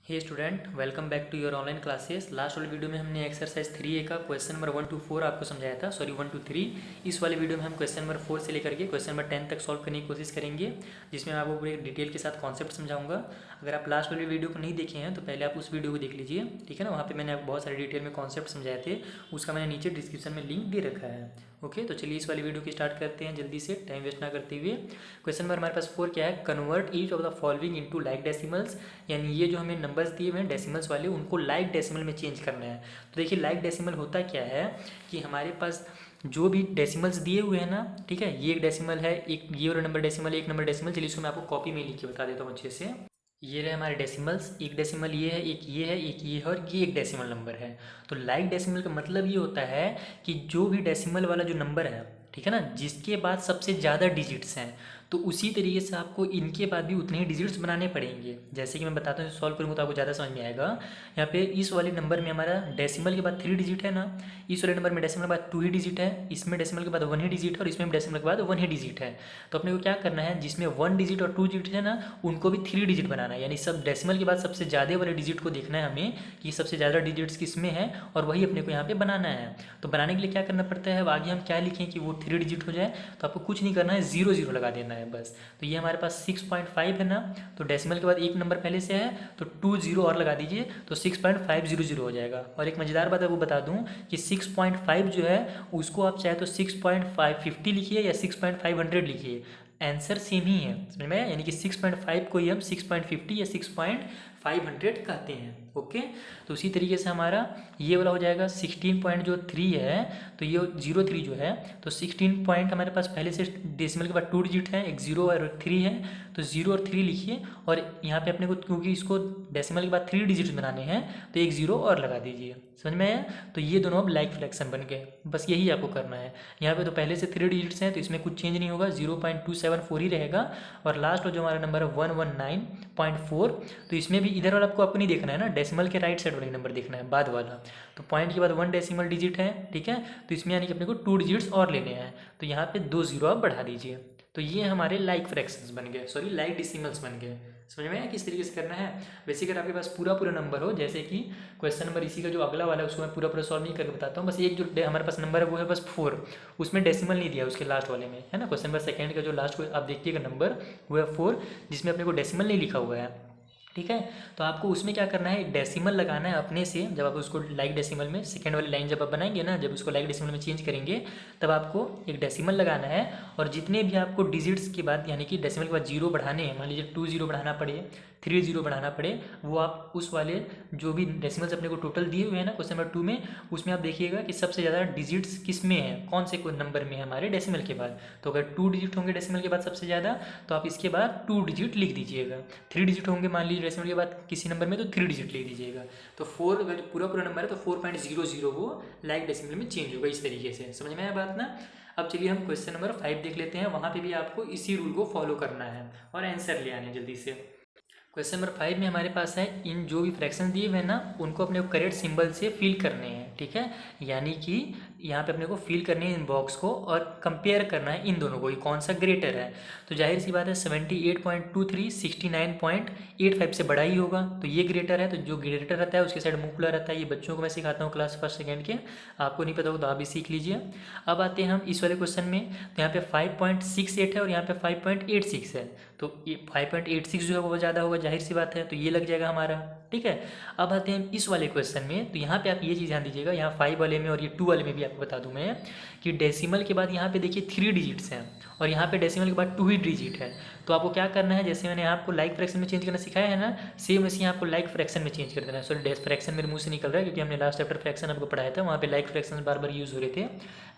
Hey student, welcome back to your online classes. Last वाले video में हमने exercise 3A का क्वेश्चन नंबर 1 to 4 आपको समझाया था, सॉरी 1 to 3। इस वाले वीडियो में हम क्वेश्चन नंबर 4 से लेकर के क्वेश्चन नंबर 10 तक सॉल्व करने की कोशिश करेंगे, जिसमें मैं आपको पूरे डिटेल के साथ कॉन्सेप्ट समझाऊंगा। अगर आप लास्ट वाले वीडियो को नहीं देखे हैं तो पहले आप उस वीडियो को देख लीजिए, ठीक है ना। वहाँ पर मैंने आपको बहुत सारे डिटेल में कॉन्सेप्ट समझाए थे, उसका मैंने नीचे डिस्क्रिप्शन में लिंक दे रखा है। ओके, तो चलिए इस वाली वीडियो की स्टार्ट करते हैं जल्दी से, टाइम वेस्ट ना करते हुए। क्वेश्चन नंबर हमारे पास 4 क्या है, convert each of the following into like decimals. यानी ये जो हमें नंबर्स दिए हुए हैं डेसिमल्स वाले, उनको लाइक डेसिमल में चेंज करना है। तो देखिए लाइक डेसिमल होता क्या है कि हमारे पास जो भी डेसिमल्स दिए हुए हैं ना, ठीक है, ये एक डेसिमल है, एक ये और नंबर डेसिमल, एक नंबर डेसिमल। चलिए इसको मैं आपको कॉपी में लिख के बता देता हूँ अच्छे से। ये रहे हमारे डेसिमल्स, एक डेसिमल ये है, एक ये है, एक ये है और ये एक डेसिमल नंबर है। तो लाइक डेसिमल का मतलब ये होता है कि जो भी डेसिमल वाला जो नंबर है, ठीक है ना, जिसके बाद सबसे ज़्यादा डिजिट्स हैं, तो उसी तरीके से आपको इनके बाद भी उतने ही डिजिट्स बनाने पड़ेंगे। जैसे कि मैं बताता हूँ, सॉल्व करूँगा तो आपको ज़्यादा समझ में आएगा। यहाँ पे इस वाले नंबर में हमारा डेसिमल के बाद 3 डिजिट है ना, इस वाले नंबर में डेसिमल के बाद 2 ही डिजिट है, इसमें डेसिमल के बाद 1 ही डिजिट है और इसमें डेसिमल के बाद 1 ही डिजिट है। तो अपने को क्या करना है, जिसमें 1 डिजिट और 2 डिजिट है ना, उनको भी 3 डिजिट बनाना है। यानी सब डेसिमल के बाद सबसे ज़्यादा वाले डिजिट को देखना है हमें कि सबसे ज़्यादा डिजिट्स किस में है, और वही अपने को यहाँ पे बनाना है। तो बनाने के लिए क्या करना पड़ता है, अब आगे हम क्या लिखें कि वो 3 डिजिट हो जाए, तो आपको कुछ नहीं करना है, 0 0 लगा देना है बस। तो ये हमारे पास 6.5 है ना, तो डेसिमल के बाद एक नंबर पहले से है तो 2 0 और लगा दीजिए, तो 6.500 हो जाएगा। और एक मज़ेदार बात आपको बता दूं कि 6.5 जो है उसको आप चाहे तो 6.550 लिखिए या 6.500 लिखिए, आंसर सेम ही है, समझ में आया। यानी कि 6.5 को ही हम 6.50 या 6.500 कहते हैं। ओके, तो उसी तरीके से हमारा ये वाला हो जाएगा 16.3 है, तो ये 03 जो है, तो 16 पॉइंट हमारे पास पहले से डेसिमल के बाद 2 डिजिट है, एक 0 और 3 है, तो 0 और 3 लिखिए। और यहाँ पे अपने को क्योंकि इसको डेसिमल के बाद 3 डिजिट्स बनाने हैं, तो एक 0 और लगा दीजिए, समझ में आया। तो ये दोनों अब लाइक फ्रैक्शन बन गए, बस यही आपको करना है। यहाँ पे तो पहले से 3 डिजिट्स हैं तो इसमें कुछ चेंज नहीं होगा, 0.274 ही रहेगा। और लास्ट जो हमारा नंबर है 119.4, तो इसमें भी इधर वाला आपको नहीं देखना है ना, डेसिमल के राइट साइड वाला नंबर देखना है, बाद वाला। तो पॉइंट के बाद 1 डेसिमल डिजिट है, ठीक है, तो इसमें यानी कि अपने को 2 डिजिट्स और लेने हैं, तो यहाँ पे 2 0 आप बढ़ा दीजिए। तो ये हमारे लाइक फ्रैक्शंस बन गए, सॉरी लाइक डेसिमल्स बन गए। समझ में आया किस तरीके से करना है। वैसे अगर आपके पास पूरा पूरा नंबर हो, जैसे कि क्वेश्चन नंबर इसी का जो अगला वाला है उसको मैं पूरा पूरा सॉल्व नहीं करके बताता हूँ, बस एक जो हमारे पास नंबर है वो है बस 4, उसमें डेसिमल नहीं दिया उसके लास्ट वाले में, है ना। क्वेश्चन नंबर सेकंड का जो लास्ट को आप देखिएगा नंबर वो है 4, जिसमें अपने को डेसिमल नहीं लिखा हुआ है, ठीक है। तो आपको उसमें क्या करना है, एक डेसिमल लगाना है अपने से। जब आप उसको लाइक डेसिमल में सेकंड वाली लाइन जब आप बनाएंगे ना, जब उसको लाइक डेसिमल में चेंज करेंगे, तब आपको एक डेसिमल लगाना है। और जितने भी आपको डिजिट्स के बाद यानी कि डेसिमल के बाद 0 बढ़ाने हैं, मान लीजिए 2 0 बढ़ाना पड़े, 3 0 बढ़ाना पड़े, वो आप उस वाले जो भी डेसिमल्स अपने को टोटल दिए हुए हैं ना क्वेश्चन नंबर 2 में, उसमें आप देखिएगा कि सबसे ज़्यादा डिजिट्स किस में है, कौन से कोई नंबर में है हमारे डेसिमल के बाद। तो अगर 2 डिजिट होंगे डेसिमल के बाद सबसे ज़्यादा, तो आप इसके बाद 2 डिजिट लिख दीजिएगा। 3 डिजिट होंगे मान लीजिए डेसिमल के बाद किसी नंबर में, तो 3 डिजिट लिख दीजिएगा। तो 4 अगर पूरा पूरा नंबर है तो 4.00 वो लाइक डेसिमल में चेंज होगा, इस तरीके से। समझ में आया बात ना। अब चलिए हम क्वेश्चन नंबर 5 देख लेते हैं, वहाँ पे भी आपको इसी रूल को फॉलो करना है और आंसर ले आने जल्दी से। क्वेश्चन नंबर 5 में हमारे पास है, इन जो भी फ्रैक्शन दिए हुए हैं ना, उनको अपने को करेक्ट सिंबल से फिल करने हैं, ठीक है। यानी कि यहाँ पे अपने को फिल करने हैं इन बॉक्स को और कंपेयर करना है इन दोनों को, ये कौन सा ग्रेटर है। तो जाहिर सी बात है 78.23 69.85 से बड़ा ही होगा, तो ये ग्रेटर है। तो जो ग्रेटर रहता है उसके साइड मुंह खुला रहता है। ये बच्चों को मैं सिखाता हूँ क्लास फर्स्ट सेकेंड के, आपको नहीं पता हो तो आप भी सीख लीजिए। अब आते हैं हम इस वाले क्वेश्चन में, तो यहाँ पे 5.68 है और यहाँ पे 5.86 है, तो ये 5.86 जो है वो ज़्यादा होगा, जाहिर सी बात है, तो ये लग जाएगा हमारा, ठीक है। अब आते हैं इस वाले क्वेश्चन में, तो यहाँ पे आप ये चीज़ ध्यान दीजिएगा, यहाँ 5 वाले में और ये 2 वाले में भी आपको बता दूँ मैं कि डेसिमल के बाद यहाँ पे देखिए 3 डिजिट्स हैं और यहाँ पे डेसिमल के बाद 2 ही डिजिट है। तो आपको क्या करना है, जैसे मैंने आपको लाइक फ्रैक्शन में चेंज करना सिखाया है ना, सेम वैसे यहाँ आपको लाइक फ्रैक्शन में चेंज कर देना है। सॉरी फ्रैक्शन मेरे मुंह से निकल रहा है क्योंकि हमने लास्ट चैप्टर फ्रैक्शन आपको पढ़ाया था, वहाँ पे लाइक फ्रैक्शन बार बार यूज़ हो रहे थे।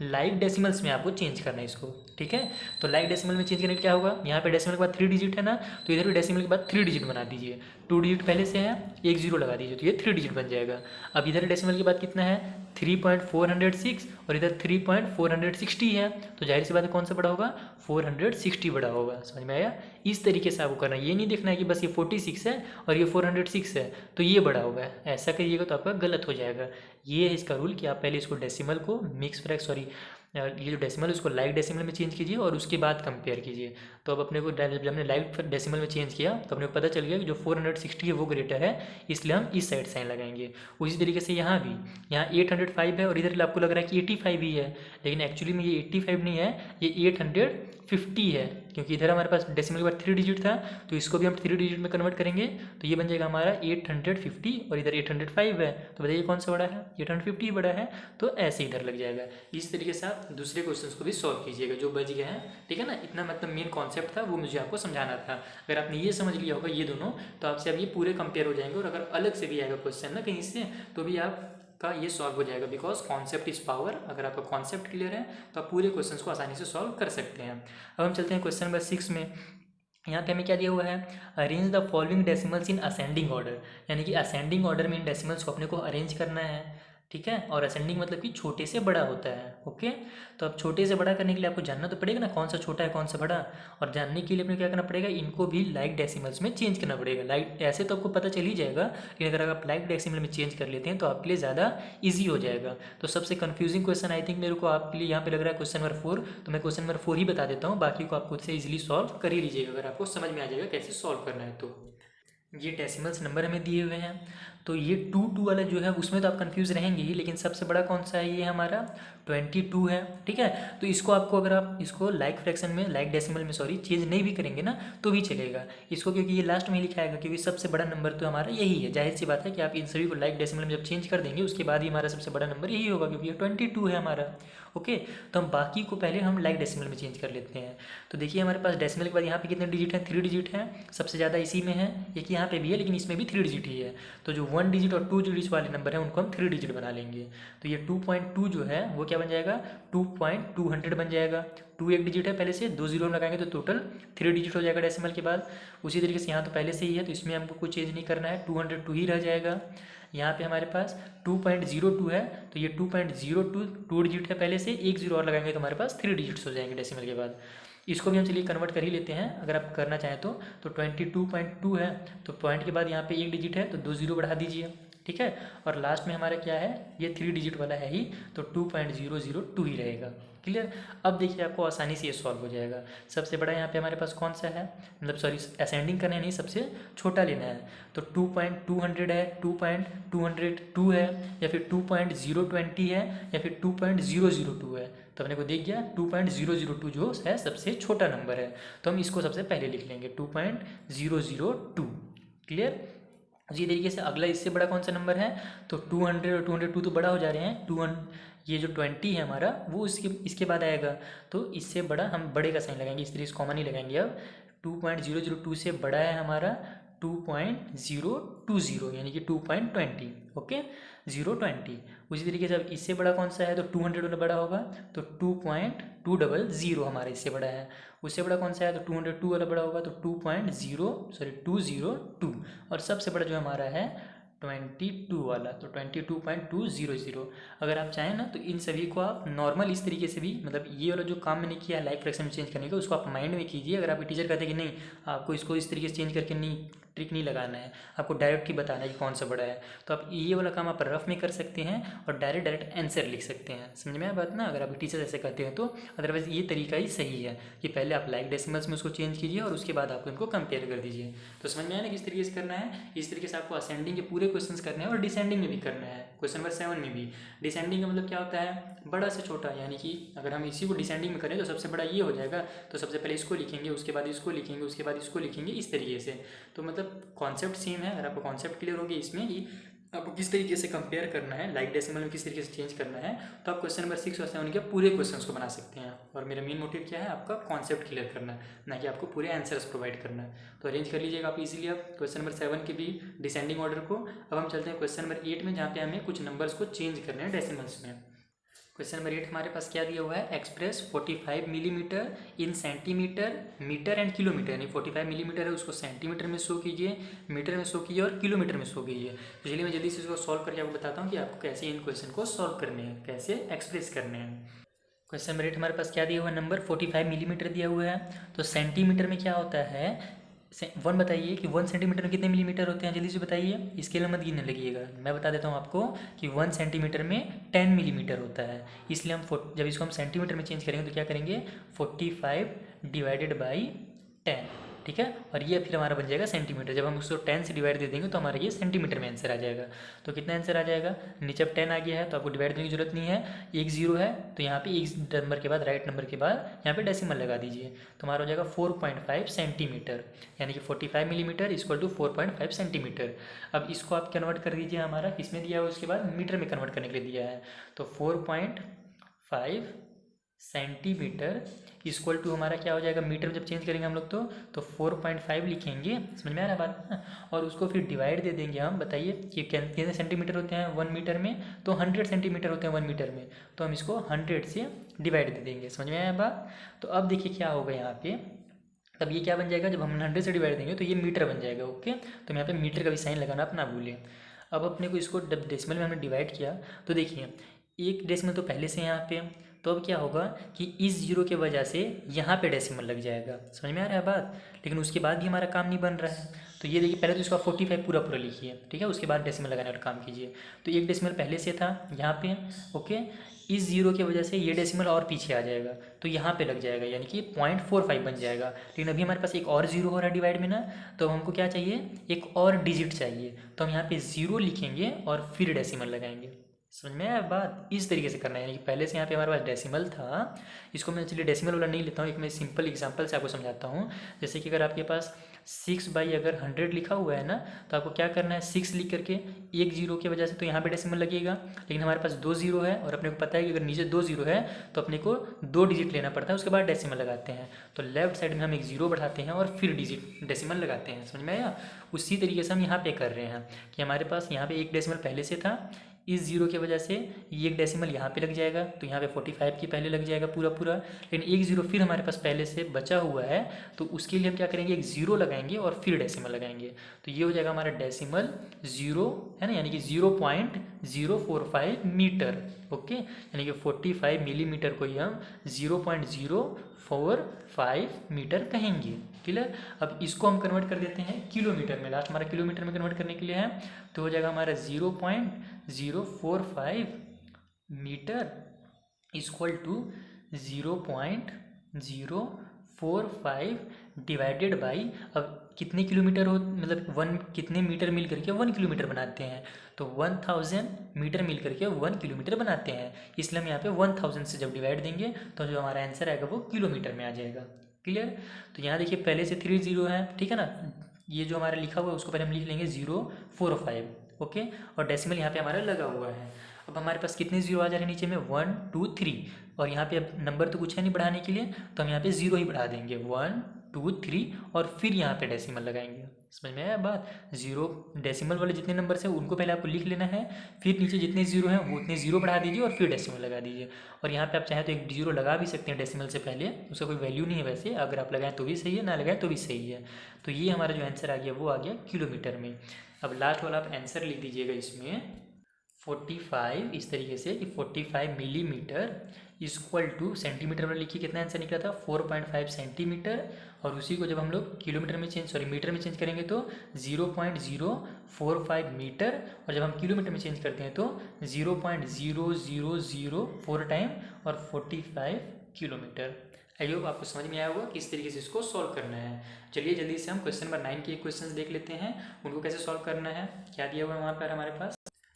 लाइक डेसिमल्स में आपको चेंज करना है इसको, ठीक है। तो लाइक डेसिमल में चेंज करने के क्या होगा, यहाँ पे डेसिमल के बाद 3 डिजिट है ना, तो इधर भी डेसिमल के बाद 3 डिजिट बना दीजिए। 2 डिजिट पहले से है, एक 0 लगा दीजिए, तो ये 3 डिजिट बन जाएगा। अब इधर डेसिमल के बाद कितना है, 3.406 और इधर 3.460 है, तो जाहिर सी बात है कौन सा बड़ा होगा, 460 बड़ा होगा। समझ में आया। इस तरीके से आपको करना है, ये नहीं देखना है कि बस ये 46 है और ये 406 है तो ये बड़ा होगा, ऐसा करिएगा तो आपका गलत हो जाएगा। ये है इसका रूल कि आप पहले इसको डेसिमल को मिक्स फ्रैक्शन, सॉरी ये जो डेसिमल उसको लाइक डेसिमल में चेंज कीजिए और उसके बाद कंपेयर कीजिए। तो अब अपने को जब हमने लाइक डेसिमल में चेंज किया तो अपने को पता चल गया कि जो 460 है वो ग्रेटर है, इसलिए हम इस साइड साइन लगाएंगे। उसी तरीके से यहाँ भी, यहाँ 805 है और इधर आपको लग रहा है कि 85 ही है, लेकिन एक्चुअली में ये 85 नहीं है, ये 850 है, क्योंकि इधर हमारे पास डेसिमल के बाद 3 डिजिट था, तो इसको भी हम 3 डिजिट में कन्वर्ट करेंगे तो ये बन जाएगा हमारा 850 और इधर 805 है। तो बताइए कौन सा बड़ा है? 850 ही बड़ा है, तो ऐसे इधर लग जाएगा। इस तरीके से आप दूसरे क्वेश्चंस को भी सॉल्व कीजिएगा जो बच गए हैं, ठीक है ना। इतना मतलब मेन कॉन्सेप्ट था वो मुझे आपको समझाना था। अगर आपने ये समझ लिया होगा ये दोनों, तो आपसे अब ये पूरे कंपेयर हो जाएंगे, और अगर अलग से भी आएगा क्वेश्चन ना कहीं से, तो भी आपका ये सॉल्व हो जाएगा, बिकॉज कॉन्सेप्ट इज पावर। अगर आपका कॉन्सेप्ट क्लियर है तो आप पूरे क्वेश्चन को आसानी से सॉल्व कर सकते हैं। अब हम चलते हैं क्वेश्चन नंबर 6 में। यहाँ पे हमें क्या दिया हुआ है? Arrange the following decimals in ascending order, यानी कि असेंडिंग ऑर्डर में इन डेसिमल्स को अपने को अरेंज करना है, ठीक है। और असेंडिंग मतलब कि छोटे से बड़ा होता है, ओके। तो अब छोटे से बड़ा करने के लिए आपको जानना तो पड़ेगा ना कौन सा छोटा है कौन सा बड़ा, और जानने के लिए अपने क्या करना पड़ेगा, इनको भी लाइक डेसिमल्स में चेंज करना पड़ेगा। लाइक ऐसे तो आपको पता चल ही जाएगा, लेकिन अगर आप लाइक डेसिमल में चेंज कर लेते हैं तो आपके लिए ज़्यादा ईजी हो जाएगा। तो सबसे कन्फ्यूजिंग क्वेश्चन आई थिंक मेरे को आपके लिए यहाँ पे लग रहा है क्वेश्चन नंबर 4, तो मैं क्वेश्चन नंबर 4 ही बता देता हूँ, बाकी को आप खुद से ईजिली सॉल्व कर ही लीजिएगा अगर आपको समझ में आ जाएगा कैसे सॉल्व करना है। तो ये डेसिमल्स नंबर हमें दिए हुए हैं, तो ये 2 वाला जो है उसमें तो आप कंफ्यूज रहेंगे ही, लेकिन सबसे बड़ा कौन सा है? ये हमारा 22 है, ठीक है। तो इसको आपको, अगर आप इसको लाइक फ्रैक्शन में, लाइक डेसिमल में सॉरी, चेंज नहीं भी करेंगे ना तो भी चलेगा इसको, क्योंकि ये लास्ट में ही लिखा आएगा, क्योंकि सबसे बड़ा नंबर तो हमारा यही है। जाहिर सी बात है कि आप इन सभी को लाइक डेसिमल में जब चेंज कर देंगे उसके बाद ही हमारा सबसे बड़ा नंबर यही होगा, क्योंकि ये 22 है हमारा, ओके। तो हम बाकी को पहले हम लाइक डेसिमल में चेंज कर लेते हैं। तो देखिए हमारे पास डेसिमल के बाद यहाँ पे कितने डिजिट हैं? 3 डिजिट है, सबसे ज़्यादा इसी में है, एक यहाँ पे भी है लेकिन इसमें भी 3 डिजिट ही है। तो जो 1 डिजिट और 2 डिजिट वाले नंबर हैं उनको हम 3 डिजिट बना लेंगे। तो ये 2.2 जो है वो क्या बन जाएगा? 2.200 बन जाएगा। 2 एक डिजिट है, पहले से 2 जीरो लगाएंगे तो टोटल 3 डिजिट हो जाएगा डेसिमल के बाद। उसी तरीके से यहाँ तो पहले से ही है तो इसमें हमको कुछ चेंज नहीं करना है, 202 ही रह जाएगा। यहाँ पे हमारे पास 2.02 है, तो ये 2.02 2 डिजिट है पहले से, एक जीरो और लगाएंगे तो हमारे पास 3 डिजिट्स हो जाएंगे डेसिमल के बाद। इसको भी हम चलिए कन्वर्ट कर ही लेते हैं अगर आप करना चाहें तो 22.2 है, तो पॉइंट के बाद यहाँ पे एक डिजिट है तो 2 जीरो बढ़ा दीजिए, ठीक है। और लास्ट में हमारा क्या है? ये 3 डिजिट वाला है ही, तो 2.002 ही रहेगा। क्लियर? अब देखिए आपको आसानी से ये सॉल्व हो जाएगा। सबसे बड़ा यहाँ पे हमारे पास कौन सा है, मतलब सॉरी असेंडिंग करना है नहीं, सबसे छोटा लेना है। तो 2.200 है, 2.202 है, या फिर 2.020 है, या फिर 2.002 है। तो अपने को देख गया 2.002 जो है सबसे छोटा नंबर है, तो हम इसको सबसे पहले लिख लेंगे 2.002। क्लियर? उसी तरीके से अगला इससे बड़ा कौन सा नंबर है? तो 200 और 202 तो बड़ा हो जा रहे हैं, 200 ये जो 20 है हमारा वो इसके बाद आएगा, तो इससे बड़ा हम बड़े का साइन लगाएंगे, इस तरीके से कॉमन ही लगाएंगे। अब 2.002 से बड़ा है हमारा 2.020 यानी कि 2.20, ओके 020। उसी तरीके से अब इससे बड़ा कौन सा है? तो 200 वाला बड़ा होगा, तो 2.200 हमारा इससे बड़ा है। उससे बड़ा कौन सा है? तो 202 वाला बड़ा होगा, तो 202। और सबसे बड़ा जो हमारा है 22 वाला, तो 22.200। अगर आप चाहें ना तो इन सभी को आप नॉर्मल इस तरीके से भी, मतलब ये वाला जो काम मैंने किया लाइक फ्रैक्शन में चेंज करने का, उसको आप माइंड में कीजिए। अगर आपके टीचर कहते हैं कि नहीं आपको इसको इस तरीके से चेंज करके नहीं, ट्रिक नहीं लगाना है, आपको डायरेक्ट ही बताना है कि कौन सा बड़ा है, तो आप ये वाला काम आप रफ में कर सकते हैं और डायरेक्ट आंसर लिख सकते हैं। समझ में आया बात ना? अगर आप टीचर ऐसे कहते हैं तो, अदरवाइज ये तरीका ही सही है कि पहले आप लाइक डेसिमल्स में उसको चेंज कीजिए और उसके बाद आप इनको कंपेयर कर दीजिए। तो समझ में आया ना किस तरीके से करना है? इस तरीके से आपको असेंडिंग के पूरे क्वेश्चंस करने हैं और डिसेंडिंग में भी करना है। क्वेश्चन नंबर 7 में भी डिसेंडिंग का मतलब क्या होता है? बड़ा से छोटा, यानी कि अगर हम इसी को डिसेंडिंग में करें तो सबसे बड़ा ये हो जाएगा, तो सबसे पहले इसको लिखेंगे, उसके बाद इसको लिखेंगे, उसके बाद इसको लिखेंगे, इस तरीके से। तो मतलब कॉन्सेप्ट सेम है। अगर आपको कॉन्सेप्ट क्लियर होगी इसमें कि आपको किस तरीके से कंपेयर करना है, लाइक डेसिमल में किस तरीके से चेंज करना है, तो आप क्वेश्चन नंबर 6 और 7 के पूरे क्वेश्चंस को बना सकते हैं। और मेरा मेन मोटिव क्या है? आपका कॉन्सेप्ट क्लियर करना है, ना कि आपको पूरे आंसर्स प्रोवाइड करना है। तो अरेंज कर लीजिएगा आप इजीली अब क्वेश्चन नंबर 7 के भी डिसेंडिंग ऑर्डर को। अब हम चलते हैं क्वेश्चन नंबर 8 में, जहाँ पे हमें कुछ नंबर्स को चेंज करने हैं डेसिमल्स में। क्वेश्चन नंबर 8 हमारे पास क्या दिया हुआ है? Express 45 millimetre in centimetre, metre and kilometre, यानी 45 मिलीमीटर है उसको सेंटीमीटर में शो कीजिए, मीटर में शो कीजिए और किलोमीटर में शो कीजिए। तो चलिए मैं जल्दी से इसको सॉल्व करके आपको बताता हूँ कि आपको कैसे इन क्वेश्चन को सॉल्व करने हैं, कैसे एक्सप्रेस करने हैं। क्वेश्चन नंबर 8 हमारे पास क्या दिया हुआ है? नंबर 45 मिलीमीटर दिया हुआ है। तो सेंटीमीटर में क्या होता है? वन बताइए कि 1 सेंटीमीटर में कितने मिलीमीटर होते हैं, जल्दी से बताइए, स्केल में मत गिनने लगिएगा। मैं बता देता हूँ आपको कि 1 सेंटीमीटर में 10 मिलीमीटर होता है। इसलिए हम जब इसको हम सेंटीमीटर में चेंज करेंगे तो क्या करेंगे, 45 डिवाइडेड बाई 10, ठीक है। और ये फिर हमारा बन जाएगा सेंटीमीटर। जब हम उसको 10 से डिवाइड दे देंगे तो हमारा ये सेंटीमीटर में आंसर आ जाएगा। तो कितना आंसर आ जाएगा, नीचे अब 10 आ गया है तो आपको डिवाइड देने की जरूरत नहीं है। एक जीरो है तो यहाँ पे एक नंबर के बाद, राइट नंबर के बाद यहाँ पे डेसिमल लगा दीजिए, तो हमारा हो जाएगा 4.5 सेंटीमीटर, यानी कि 45 मिलीमीटर इक्वल टू 4.5 सेंटीमीटर। अब इसको आप कन्वर्ट कर दीजिए, हमारा किसमें दिया है, उसके बाद मीटर में कन्वर्ट करने के लिए दिया है। तो 4.5 सेंटीमीटर इक्वल टू हमारा क्या हो जाएगा, मीटर में जब चेंज करेंगे हम लोग तो 4.5 लिखेंगे, समझ में आ रहा है बात। और उसको फिर डिवाइड दे देंगे हम, बताइए कि कितने सेंटीमीटर होते हैं 1 मीटर में, तो 100 सेंटीमीटर होते हैं 1 मीटर में, तो हम इसको 100 से डिवाइड दे देंगे, समझ में आया बात। तो अब देखिए क्या होगा यहाँ पे, तब ये क्या बन जाएगा, जब हम 100 से डिवाइड देंगे तो ये मीटर बन जाएगा, ओके। तो यहाँ पे मीटर का भी साइन लगाना आप ना भूलें। अब अपने को इसको डेसिमल में हमने डिवाइड किया तो देखिए एक डेसिमल तो पहले से यहाँ पे, तो अब क्या होगा कि इस जीरो के वजह से यहाँ पे डेसिमल लग जाएगा, समझ में आ रहा है बात। लेकिन उसके बाद भी हमारा काम नहीं बन रहा है, तो ये देखिए पहले तो इसका 45 पूरा पूरा लिखिए, ठीक है, उसके बाद डेसिमल लगाने वाला काम कीजिए। तो एक डेसिमल पहले से था यहाँ पे, ओके, इस जीरो की वजह से ये डेसिमल और पीछे आ जाएगा तो यहाँ पे लग जाएगा, यानी कि 0.45 बन जाएगा। लेकिन अभी हमारे पास एक और जीरो हो रहा है डिवाइड में ना, तो हमको क्या चाहिए, एक और डिजिट चाहिए, तो हम यहाँ पे जीरो लिखेंगे और फिर डेसिमल लगाएंगे, समझ में आया बात। इस तरीके से करना है, यानी कि पहले से यहाँ पे हमारे पास डेसिमल था, इसको मैं चलिए डेसिमल वाला नहीं लेता हूँ, एक मैं सिंपल एग्जांपल से आपको समझाता हूँ। जैसे कि अगर आपके पास 6/100 लिखा हुआ है ना, तो आपको क्या करना है, 6 लिख करके एक जीरो की वजह से तो यहाँ पे डेसिमल लगेगा, लेकिन हमारे पास 2 जीरो है और अपने को पता है कि अगर नीचे 2 जीरो है तो अपने को 2 डिजिट लेना पड़ता है, उसके बाद डेसिमल लगाते हैं। तो लेफ्ट साइड में हम एक जीरो बढ़ाते हैं और फिर डिजिट डेसिमल लगाते हैं, समझ में आया। उसी तरीके से हम यहाँ पे कर रहे हैं कि हमारे पास यहाँ पे एक डेसिमल पहले से था, इस जीरो की वजह से ये एक डेसिमल यहाँ पे लग जाएगा, तो यहाँ पे 45 की पहले लग जाएगा पूरा पूरा, लेकिन एक जीरो फिर हमारे पास पहले से बचा हुआ है, तो उसके लिए हम क्या करेंगे, एक जीरो लगाएंगे और फिर डेसिमल लगाएंगे, तो ये हो जाएगा हमारा डेसिमल जीरो, है ना, यानी कि 0.045 मीटर, ओके। यानी कि 45 मिलीमीटर को ही हम 0.045 मीटर कहेंगे, क्लियर। अब इसको हम कन्वर्ट कर देते हैं किलोमीटर में, लास्ट हमारा किलोमीटर में कन्वर्ट करने के लिए है, तो हो जाएगा हमारा 0.045 metre equal to 0.045 divided by, अब कितने किलोमीटर हो, मतलब 1 कितने मीटर मिल करके 1 किलोमीटर बनाते हैं, तो 1000 मीटर मिल करके 1 किलोमीटर बनाते हैं, इसलिए हम यहाँ पे 1000 से जब डिवाइड देंगे तो जो हमारा आंसर आएगा वो किलोमीटर में आ जाएगा, क्लियर। तो यहाँ देखिए पहले से 3 जीरो है, ठीक है ना, ये जो हमारा लिखा हुआ है उसको पहले हम लिख लेंगे 045, ओके, और डेसिमल यहाँ पे हमारा लगा हुआ है। अब हमारे पास कितने जीरो आ जा रहे हैं नीचे में, 1 2 3, और यहाँ पे अब नंबर तो कुछ है नहीं बढ़ाने के लिए, तो हम यहाँ पे जीरो ही बढ़ा देंगे, 1 2 3, और फिर यहाँ पे डेसिमल लगाएंगे, समझ में आया बात। जीरो डेसिमल वाले जितने नंबर हैं उनको पहले आपको लिख लेना है, फिर नीचे जितने जीरो हैं वो उतने जीरो बढ़ा दीजिए और फिर डेसिमल लगा दीजिए। और यहाँ पे आप चाहें तो एक जीरो लगा भी सकते हैं डेसिमल से पहले, उसका कोई वैल्यू नहीं है वैसे, अगर आप लगाएं तो भी सही है, ना लगाएं तो भी सही है। तो ये हमारा जो आंसर आ गया वो आ गया किलोमीटर में। अब लास्ट वाला आप आंसर लिख दीजिएगा इसमें 45, इस तरीके से कि 45 मिलीमीटर इक्वल टू, सेंटीमीटर में लिखिए कितना आंसर निकला था 4.5 सेंटीमीटर, और उसी को जब हम लोग किलोमीटर में मीटर में चेंज करेंगे तो 0.045 मीटर, और जब हम किलोमीटर में चेंज करते हैं तो 0.0004 टाइम और 45 किलोमीटर। आई होप आपको समझ में आया होगा किस तरीके से इसको सॉल्व करना है। चलिए जल्दी से हम क्वेश्चन नंबर 9 के क्वेश्चंस देख लेते हैं, उनको कैसे सॉल्व करना है, क्या दिया हुआ है वहाँ पर हमारे पास।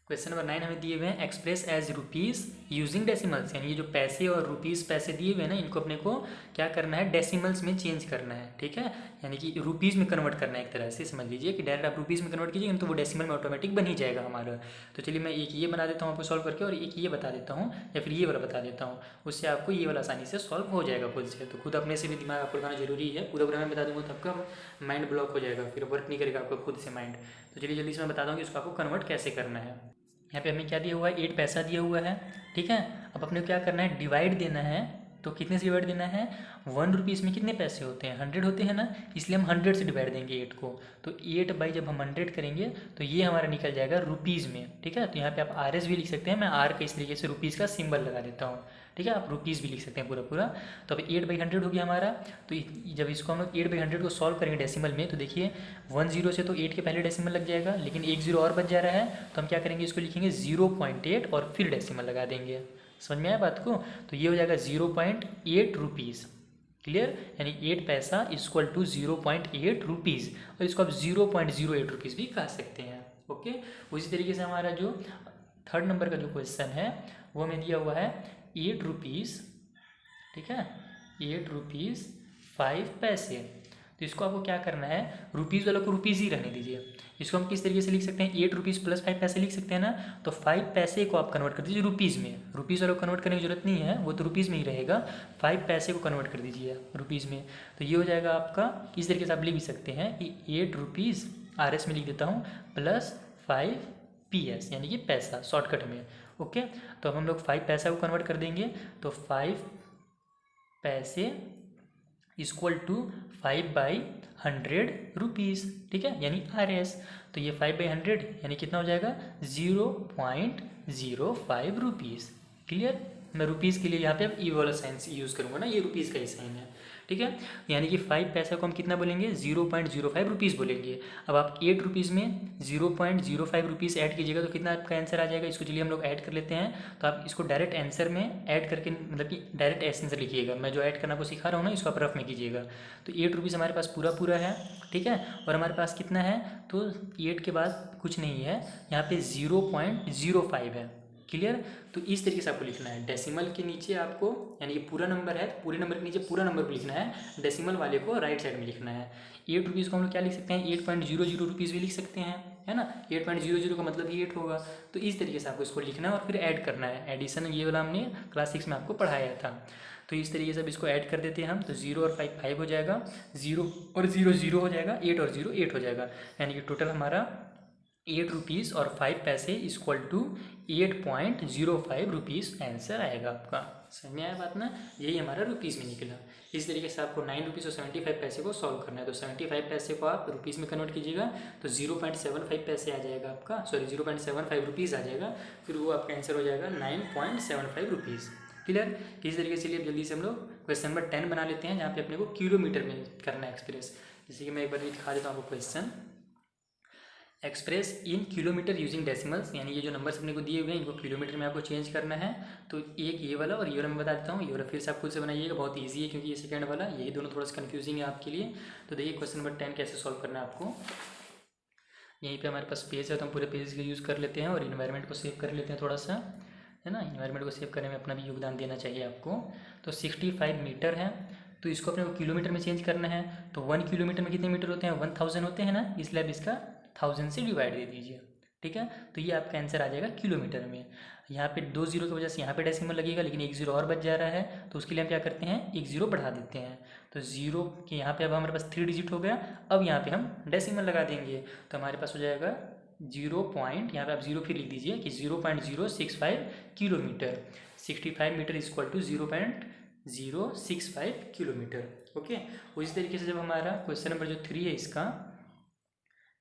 क्वेश्चन नंबर 9 हमें दिए हुए हैं express as rupees using decimals, यानी ये जो पैसे और रुपीज़ पैसे दिए हुए हैं ना, इनको अपने को क्या करना है, डेसिमल्स में चेंज करना है, ठीक है, यानी कि रुपीज़ में कन्वर्ट करना है। एक तरह से समझ लीजिए कि डायरेक्ट आप रुपीज़ में कन्वर्ट कीजिएगा तो वो डेसिमल में ऑटोमेटिक बन ही जाएगा हमारा। तो चलिए मैं एक ये बना देता हूँ आपको सॉल्व करके, और एक ये बता देता हूँ, या फिर ये वाला बता देता हूँ, उससे आपको ये वाला आसानी से सॉल्व हो जाएगा खुद से। तो खुद अपने से भी दिमाग आपको लगाना जरूरी है, पूरा पूरा मैं बता दूँगा तो आपका माइंड ब्लॉक हो जाएगा, फिर वर्क नहीं करेगा आपको खुद से माइंड। तो चलिए जल्दी से मैं बताता हूँ कि उसको आपको कन्वर्ट कैसे करना है। यहाँ पे हमें क्या दिया हुआ है, 8 पैसा दिया हुआ है, ठीक है। अब अपने को क्या करना है, डिवाइड देना है तो कितने से डिवाइड देना है, 1 रुपीज़ में कितने पैसे होते हैं, 100 होते हैं ना, इसलिए हम 100 से डिवाइड देंगे 8 को। तो 8 बाई जब हम 100 करेंगे तो ये हमारा निकल जाएगा रुपीज़ में, ठीक है। तो यहाँ पे आप RS भी लिख सकते हैं, मैं R का इस तरीके से रुपीज़ का सिंबल लगा देता हूँ, ठीक है। आप रुपीज़ भी लिख सकते हैं पूरा पूरा। तो अब 8/100 हो गया हमारा। तो जब इसको हम लोग 8/100 को सॉल्व करेंगे डेसिमल में, तो देखिए 10 से तो 8 के पहले डेसिमल लग जाएगा, लेकिन एक 0 और बच जा रहा है, तो हम क्या करेंगे, इसको लिखेंगे 0.8 और फिर डेसिमल लगा देंगे। समझ में आया बात को। तो ये हो जाएगा 0.8 रुपीज़, क्लियर। यानी 8 पैसा इक्वल टू 0.8 रुपीज़, और इसको आप 0.08 रुपीज़ भी कह सकते हैं, ओके। उसी तरीके से हमारा जो थर्ड नंबर का जो क्वेश्चन है वो हमें दिया हुआ है 8 रुपीज़, ठीक है, 8 रुपीज़ 5 पैसे। तो इसको आपको क्या करना है, रुपीज़ वालों को रुपीज़ ही रहने दीजिए। इसको हम किस तरीके से लिख सकते हैं, 8 रुपीज़ प्लस 5 पैसे लिख सकते हैं ना। तो 5 पैसे को आप कन्वर्ट कर दीजिए रुपीज़ में, रुपीज़ वालों को कन्वर्ट करने की जरूरत नहीं है, वो तो रुपीज़ में ही रहेगा। 5 पैसे को कन्वर्ट कर दीजिए रुपीज़ में, तो ये हो जाएगा आपका। इस तरीके से आप लिख भी सकते हैं कि 8 रुपीज़ RS में लिख देता हूँ प्लस 5 PS, यानी कि पैसा शॉर्टकट में, ओके। तो अब हम लोग 5 पैसा को कन्वर्ट कर देंगे, तो 5 पैसे इक्वल टू 5/100 रुपीज़, ठीक है, यानी RS। तो ये 5/100 यानी कितना हो जाएगा, 0.05 रुपीज़, क्लियर। मैं रुपीज़ के लिए यहाँ पे अब ई वाला साइन यूज़ करूँगा ना, ये रुपीज़ का ही साइन है, ठीक है। यानी कि 5 पैसा को हम कितना बोलेंगे, 0.05 रुपीज़ बोलेंगे। अब आप 8 रुपीज़ में 0.05 रुपीज़ ऐड कीजिएगा तो कितना आपका आंसर आ जाएगा। इसको चलिए हम लोग ऐड कर लेते हैं। तो आप इसको डायरेक्ट आंसर में ऐड करके, मतलब कि डायरेक्ट आंसर लिखिएगा, मैं जो ऐड करना को सिखा रहा हूँ ना, इसको आप रफ में कीजिएगा। तो 8 रुपीज़ हमारे पास पूरा पूरा है, ठीक है। और हमारे पास कितना है, तो 8 के बाद कुछ नहीं है, यहाँ पे 0.05 है, क्लियर। तो इस तरीके से आपको लिखना है, डेसिमल के नीचे आपको, यानी कि पूरा नंबर है, पूरे नंबर के नीचे पूरा नंबर को लिखना है, डेसिमल वाले को राइट साइड में लिखना है। 8 रुपीज़ को हम लोग क्या लिख सकते हैं, 8.00 रुपीज़ भी लिख सकते हैं, है ना। 8.00 का मतलब ही 8 होगा। तो इस तरीके से आपको इसको लिखना है और फिर ऐड करना है, एडिशन, ये वाला हमने क्लास 6 में आपको पढ़ाया था। तो इस तरीके से अब इसको ऐड कर देते हैं हम। तो 0 और 5 5 हो जाएगा, 0 और 0 0 हो जाएगा, 8 और 0 8 हो जाएगा, यानी कि टोटल हमारा 8 रुपीज़ और 5 पैसे इक्वल टू 8.05 रुपीज़ आंसर आएगा आपका। समझ में आया बात ना, यही हमारा रुपीज़ में निकला। इस तरीके से आपको 9 रुपीज़ और 75 पैसे को सॉल्व करना है। तो 75 पैसे को आप रुपीज़ में कन्वर्ट कीजिएगा तो 0.75 पैसे आ जाएगा आपका, सॉरी 0.75 रुपीज़ आ जाएगा, फिर वो आपका आंसर हो जाएगा 9.75 रुपीज़, क्लियर। इस तरीके से लिए जल्दी से हम लोग क्वेश्चन नंबर 10 बना लेते हैं, जहाँ पे अपने को किलोमीटर में करना है एक्सप्रेस। जैसे कि मैं एक बार दिखा देता हूँ आपको question. Express in kilometre using decimals, यानी ये जो नंबर्स अपने को दिए हुए हैं इनको किलोमीटर में आपको चेंज करना है। तो एक ये वाला और ये वाला मैं बता देता हूँ, ये वाला फिर से आप खुद से बनाइएगा, बहुत इजी है क्योंकि ये सेकंड वाला, यही दोनों थोड़ा सा कन्फ्यूजिंग है आपके लिए। तो देखिए क्वेश्चन नंबर 10 कैसे सॉल्व करना है आपको। यहीं पे हमारे पास पेज है तो हम पूरे पेज का यूज़ कर लेते हैं और इन्वायरमेंट को सेव कर लेते हैं थोड़ा सा, है ना। इन्वायरमेंट को सेव करने में अपना भी योगदान देना चाहिए आपको। तो 65 मीटर है, तो इसको अपने को किलोमीटर में चेंज करना है। तो 1 किलोमीटर में कितने मीटर होते हैं, 1000 होते हैं ना, इसलिए अब इसका 1000 से डिवाइड दे दीजिए, ठीक है। तो ये आपका आंसर आ जाएगा किलोमीटर में। यहाँ पे 2 0 की वजह से यहाँ पे डेसिमल लगेगा, लेकिन एक 0 और बच जा रहा है, तो उसके लिए हम क्या करते हैं, एक 0 बढ़ा देते हैं। तो 0 के यहाँ पे अब हमारे पास 3 डिजिट हो गया, अब यहाँ पे हम डेसिमल लगा देंगे, तो हमारे पास हो जाएगा 0 पॉइंट, यहाँ पे आप 0 फिर लिख दीजिए कि 0.065 kilometre. 65 metre equal to 0.065 kilometre, okay. उसी तरीके से जब हमारा क्वेश्चन नंबर जो 3 है, इसका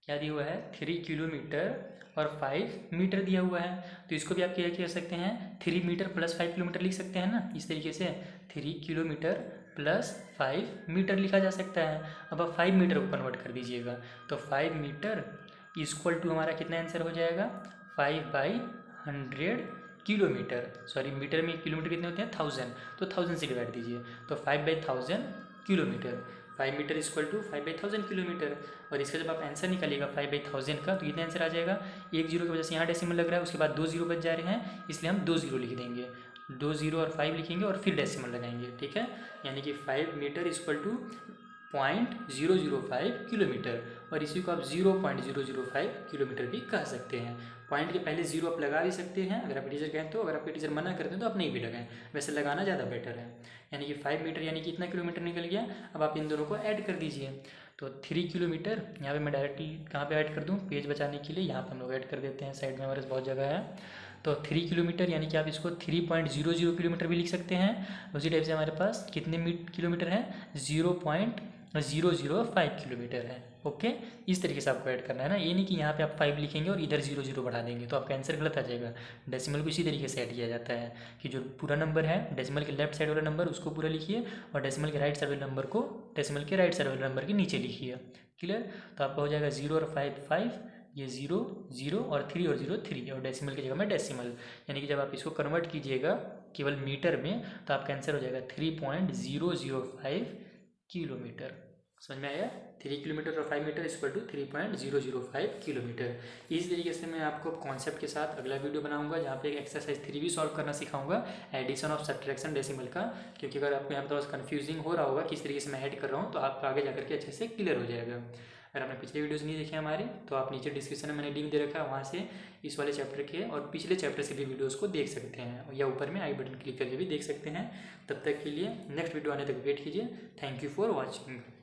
क्या दिया हुआ है, 3 किलोमीटर और 5 मीटर दिया हुआ है, तो इसको भी आप क्या कह सकते हैं, 3 मीटर प्लस 5 किलोमीटर लिख सकते हैं ना, इस तरीके से 3 किलोमीटर प्लस 5 मीटर लिखा जा सकता है। अब आप 5 मीटर को कन्वर्ट कर दीजिएगा, तो 5 मीटर इक्वल टू हमारा कितना आंसर हो जाएगा, 5/100 किलोमीटर, सॉरी मीटर में किलोमीटर कितने होते हैं, 1000, तो 1000 से डिवाइड दीजिए, तो 5/1000 kilometre. 5 metre equal to 5/1000 kilometre. और इसका जब आप आंसर निकालिएगा 5/1000 का, तो कितना आंसर आ जाएगा, एक 0 की वजह से यहाँ डेसिमल लग रहा है, उसके बाद 2 0 बच जा रहे हैं, इसलिए हम 2 0 लिख देंगे, 2 0 और 5 लिखेंगे और फिर डेसिमल लगाएंगे, ठीक है। यानी कि 5 मीटर इक्वल टू 0.005 किलोमीटर, और इसी को आप 0.005 किलोमीटर भी कह सकते हैं। पॉइंट के पहले 0 आप लगा भी सकते हैं अगर आप टीचर कहें तो, अगर आपके टीचर मना करते हैं तो आप नहीं भी लगाएं, वैसे लगाना ज़्यादा बेटर है। यानी कि 5 मीटर यानी कि इतना किलोमीटर निकल गया। अब आप इन दोनों को ऐड कर दीजिए, तो 3 किलोमीटर, यहाँ पे मैं डायरेक्टली कहाँ पे ऐड कर दूँ, पेज बचाने के लिए यहाँ पे हम लोग ऐड कर देते हैं, साइड में हमारे बहुत जगह है। तो 3 किलोमीटर यानी कि आप इसको 3.00 किलोमीटर भी लिख सकते हैं। उसी टाइप से हमारे पास कितने किलोमीटर है, 0.005 किलोमीटर है। ओके, इस तरीके से आपको ऐड करना है ना, ये नहीं कि यहाँ पे आप 5 लिखेंगे और इधर 0 बढ़ा देंगे तो आपका आंसर गलत आ जाएगा। डेसिमल को इसी तरीके से ऐड किया जाता है कि जो पूरा नंबर है डेसिमल के लेफ्ट साइड वाला नंबर उसको पूरा लिखिए और डेसिमल के राइट साइड वाले नंबर को डेसिमल के राइट साइड वाले नंबर के नीचे लिखिए। क्लियर? तो आपका हो जाएगा 0 और 5, ये 0 0 और 3 और 0 3 और डेसिमल की जगह में डेसिमल, यानी कि जब आप इसको कन्वर्ट कीजिएगा केवल मीटर में तो आपका आंसर हो जाएगा 3.005 किलोमीटर। समझ में आया? 3 किलोमीटर और 5 मीटर इक्वल टू 3.005 किलोमीटर। इस तरीके से मैं आपको कॉन्सेप्ट के साथ अगला वीडियो बनाऊंगा जहाँ पे एक एक्सरसाइज 3 भी सॉल्व करना सिखाऊंगा, एडिशन ऑफ सब्ट्रैक्शन डेसिमल का, क्योंकि अगर आपको यहाँ पर थोड़ा कन्फ्यूजिंग हो रहा होगा किस तरीके से मैं ऐड कर रहा हूँ तो आपको आगे जाकर के अच्छे से क्लियर हो जाएगा। अगर आपने पिछले वीडियोस नहीं देखे हमारे तो आप नीचे डिस्क्रिप्शन में मैंने लिंक दे रखा है, वहाँ से इस वाले चैप्टर के और पिछले चैप्टर से भी वीडियोस को देख सकते हैं, या ऊपर में आई बटन क्लिक करके भी देख सकते हैं। तब तक के लिए नेक्स्ट वीडियो आने तक वेट कीजिए। Thank you for watching.